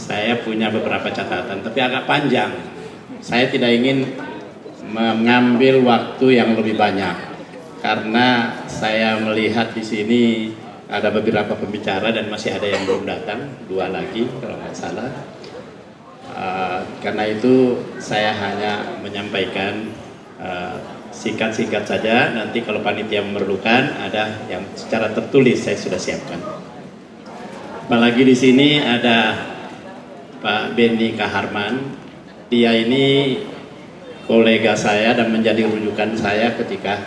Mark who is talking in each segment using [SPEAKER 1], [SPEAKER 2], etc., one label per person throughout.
[SPEAKER 1] saya punya beberapa catatan, tapi agak panjang. Saya tidak ingin mengambil waktu yang lebih banyak karena saya melihat di sini ada beberapa pembicara dan masih ada yang belum datang, 2 lagi kalau nggak salah. Karena itu saya hanya menyampaikan singkat-singkat saja. Nanti kalau panitia memerlukan ada yang secara tertulis saya sudah siapkan. Apalagi di sini ada Pak Benny Kaharman. Dia ini kolega saya dan menjadi rujukan saya ketika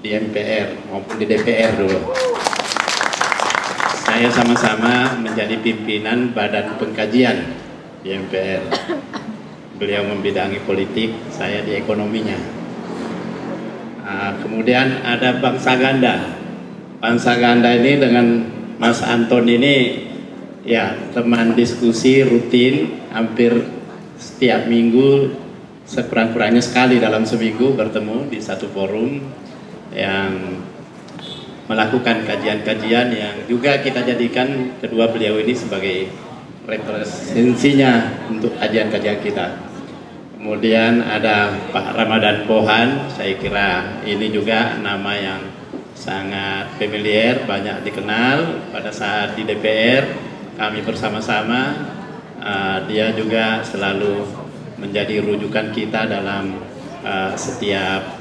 [SPEAKER 1] di MPR maupun di DPR dulu. Saya sama-sama menjadi pimpinan badan pengkajian di MPR. Beliau membidangi politik, saya di ekonominya. Kemudian ada Bang Saganda. Bang Saganda ini dengan Mas Anton ini ya teman diskusi rutin, hampir setiap minggu, sekurang-kurangnya sekali dalam seminggu bertemu di satu forum yang melakukan kajian-kajian yang juga kita jadikan kedua beliau ini sebagai referensinya untuk kajian-kajian kita. Kemudian ada Pak Ramadan Pohan, saya kira ini juga nama yang sangat familiar, banyak dikenal pada saat di DPR kami bersama-sama. Dia juga selalu menjadi rujukan kita dalam setiap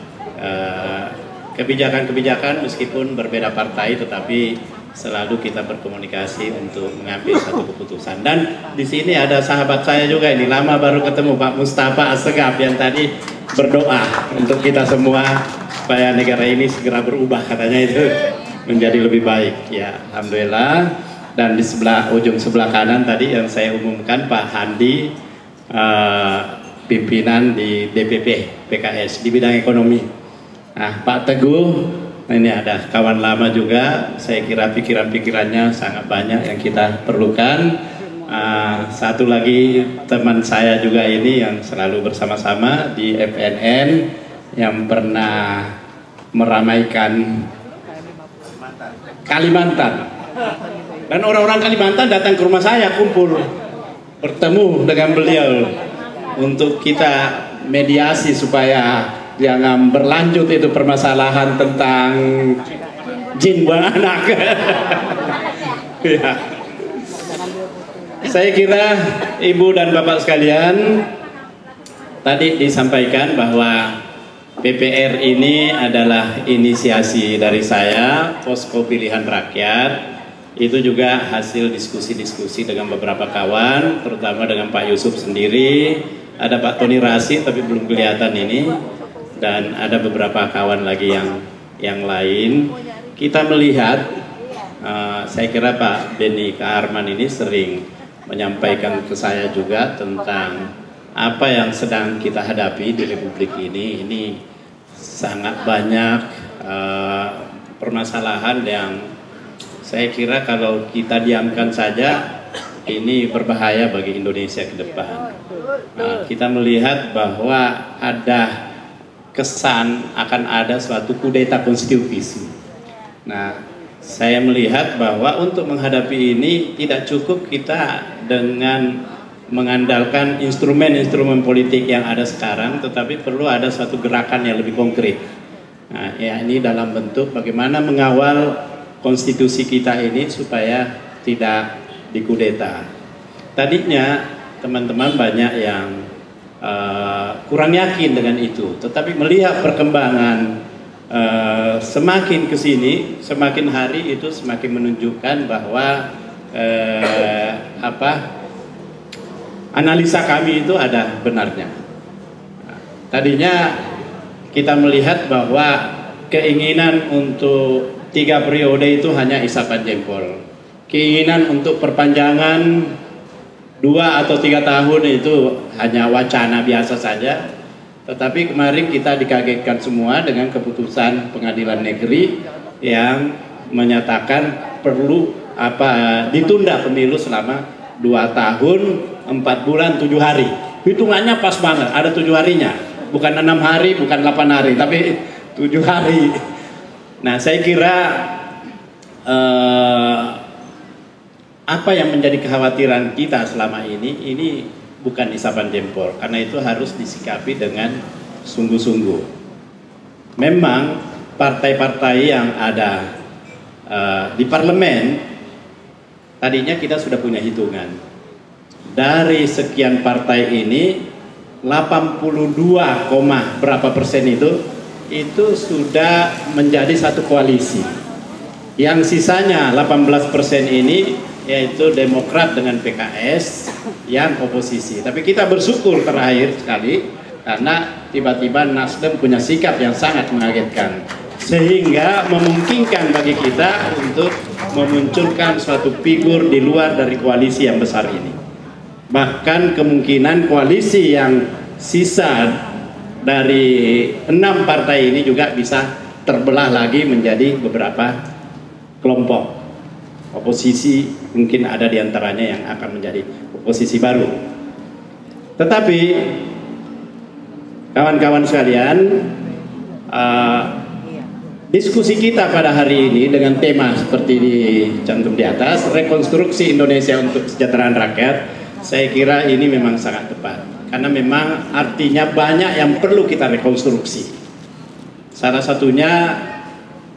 [SPEAKER 1] kebijakan-kebijakan meskipun berbeda partai, tetapi selalu kita berkomunikasi untuk mengambil satu keputusan. Dan di sini ada sahabat saya juga ini, lama baru ketemu, Pak Mustafa Assegaf yang tadi berdoa untuk kita semua supaya negara ini segera berubah, katanya itu menjadi lebih baik. Ya, alhamdulillah. Dan di ujung sebelah kanan tadi yang saya umumkan Pak Handi, pimpinan di DPP PKS di bidang ekonomi. Nah, Pak Teguh, ini ada kawan lama juga, saya kira pikiran-pikirannya sangat banyak yang kita perlukan. Satu lagi teman saya juga ini yang selalu bersama-sama di FNN, yang pernah meramaikan Kalimantan. Dan orang-orang Kalimantan datang ke rumah saya, kumpul, bertemu dengan beliau untuk kita mediasi supaya jangan berlanjut itu permasalahan tentang jin buang anak. Ya. Saya kira Ibu dan Bapak sekalian, tadi disampaikan bahwa PPR ini adalah inisiasi dari saya, Posko Pilihan Rakyat. Itu juga hasil diskusi-diskusi dengan beberapa kawan, terutama dengan Pak Yusuf sendiri. Ada Pak Tony Rasi tapi belum kelihatan ini. Dan ada beberapa kawan lagi yang lain. Kita melihat, saya kira Pak Benny Kaharman ini sering menyampaikan ke saya juga tentang apa yang sedang kita hadapi di Republik ini. Ini sangat banyak permasalahan yang saya kira kalau kita diamkan saja ini berbahaya bagi Indonesia ke depan. Kita melihat bahwa ada kesan akan ada suatu kudeta konstitusi. Nah, saya melihat bahwa untuk menghadapi ini tidak cukup kita dengan mengandalkan instrumen-instrumen politik yang ada sekarang, tetapi perlu ada suatu gerakan yang lebih konkret. Nah, ya ini dalam bentuk bagaimana mengawal konstitusi kita ini supaya tidak dikudeta. Tadinya teman-teman banyak yang kurang yakin dengan itu, tetapi melihat perkembangan semakin kesini, semakin hari itu semakin menunjukkan bahwa analisa kami itu ada benarnya. Tadinya kita melihat bahwa keinginan untuk 3 periode itu hanya isapan jempol. Keinginan untuk perpanjangan 2 atau 3 tahun itu hanya wacana biasa saja. Tetapi kemarin kita dikagetkan semua dengan keputusan pengadilan negeri yang menyatakan perlu ditunda pemilu selama 2 tahun 4 bulan 7 hari. Hitungannya pas banget, ada 7 harinya, bukan 6 hari, bukan 8 hari, tapi 7 hari. Nah, saya kira apa yang menjadi kekhawatiran kita selama ini bukan isapan jempol, karena itu harus disikapi dengan sungguh-sungguh. Memang partai-partai yang ada di parlemen, tadinya kita sudah punya hitungan. Dari sekian partai ini, 82, berapa persen itu sudah menjadi satu koalisi. Yang sisanya 18% ini yaitu Demokrat dengan PKS yang oposisi. Tapi kita bersyukur terakhir sekali karena tiba-tiba Nasdem punya sikap yang sangat mengagetkan, sehingga memungkinkan bagi kita untuk memunculkan suatu figur di luar dari koalisi yang besar ini. Bahkan kemungkinan koalisi yang sisa dari 6 partai ini juga bisa terbelah lagi menjadi beberapa kelompok oposisi, mungkin ada di antaranya yang akan menjadi oposisi baru. Tetapi kawan-kawan sekalian, diskusi kita pada hari ini dengan tema seperti dicantum di atas, rekonstruksi Indonesia untuk kesejahteraan rakyat, saya kira ini memang sangat tepat. Karena memang artinya banyak yang perlu kita rekonstruksi. Salah satunya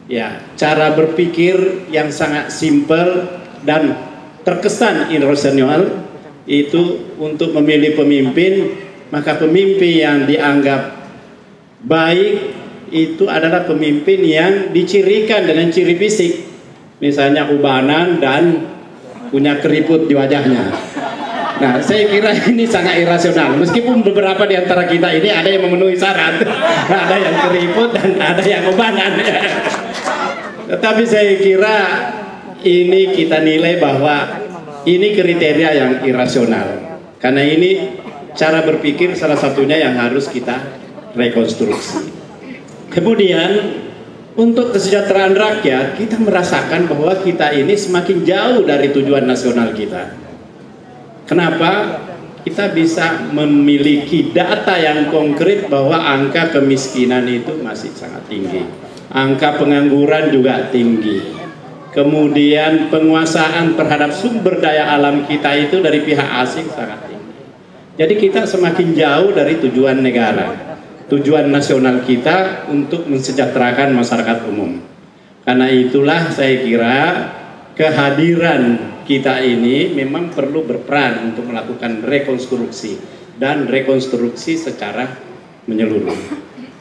[SPEAKER 1] ya cara berpikir yang sangat simpel dan terkesan irasional itu untuk memilih pemimpin, maka pemimpin yang dianggap baik itu adalah pemimpin yang dicirikan dengan ciri fisik, misalnya ubanan dan punya keriput di wajahnya. Nah, saya kira ini sangat irasional. Meskipun beberapa di antara kita ini ada yang memenuhi syarat, ada yang keriput dan ada yang ubanan. Tetapi saya kira ini kita nilai bahwa ini kriteria yang irasional. Karena ini cara berpikir salah satunya yang harus kita rekonstruksi. Kemudian untuk kesejahteraan rakyat, kita merasakan bahwa kita ini semakin jauh dari tujuan nasional kita. Kenapa? Kita bisa memiliki data yang konkret bahwa angka kemiskinan itu masih sangat tinggi. Angka pengangguran juga tinggi. Kemudian penguasaan terhadap sumber daya alam kita itu dari pihak asing sangat tinggi. Jadi kita semakin jauh dari tujuan negara, tujuan nasional kita untuk mensejahterakan masyarakat umum. Karena itulah saya kira kehadiran kita ini memang perlu berperan untuk melakukan rekonstruksi dan rekonstruksi secara menyeluruh.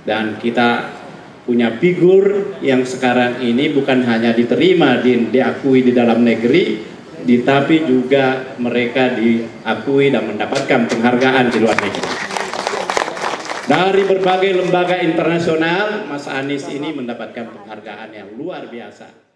[SPEAKER 1] Dan kita punya figur yang sekarang ini bukan hanya diterima, diakui di dalam negeri, tetapi juga mereka diakui dan mendapatkan penghargaan di luar negeri. Dari berbagai lembaga internasional, Mas Anies ini mendapatkan penghargaan yang luar biasa.